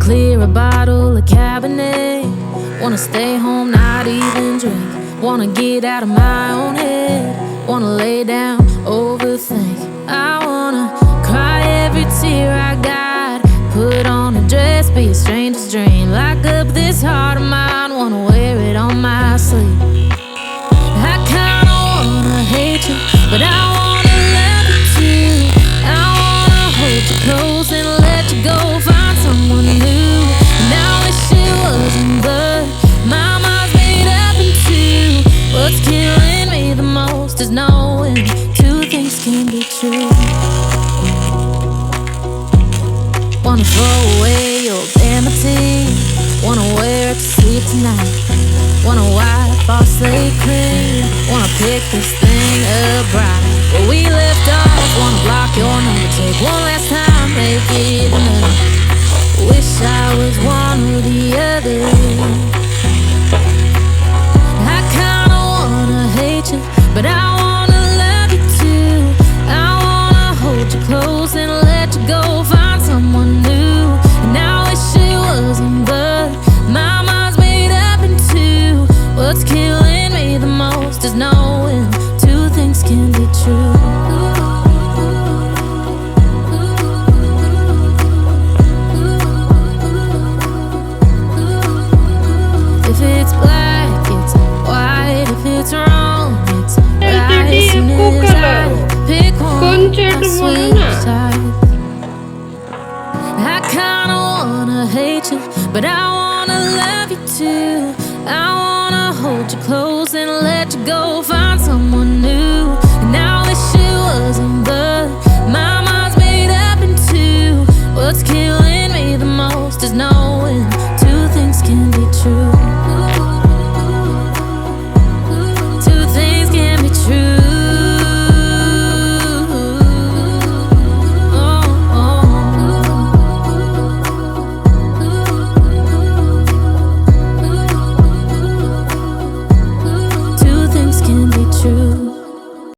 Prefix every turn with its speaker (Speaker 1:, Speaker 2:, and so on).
Speaker 1: clear a bottle of Cabernet. Wanna stay home, not even drink. Wanna get out of my own head. Wanna lay down, overthink. I wanna cry every tear I got. Put on a dress, be a stranger's dream. Lock up this heart of mine, wanna wear it on my sleeve. I kinda wanna hate you, but I wanna love you too. I wanna hold you close and let you go. Find someone new. And I wish it wasn't blood. My mind's made up in two. What's killing me the most is knowing two things can be true. Wanna throw away your vanity. Wanna wear it to sleep tonight. Wanna wipe off slate clean. Wanna pick this thing up right where we left off. Wanna block your number, take one last time, make it enough. Wish I was one or the other. I kinda wanna hate you, but I wanna love you too. I wanna hold you close and let you go. Find someone new. And I wish it wasn't, but my mind's made up in two. What's killing me the most is knowing two things can be true. If it's black, it's white. If it's wrong, it's right. As soon as I pick one, I switch sides. I kinda wanna hate you, but I wanna love you too. I wanna hold you close and let you go. Find someone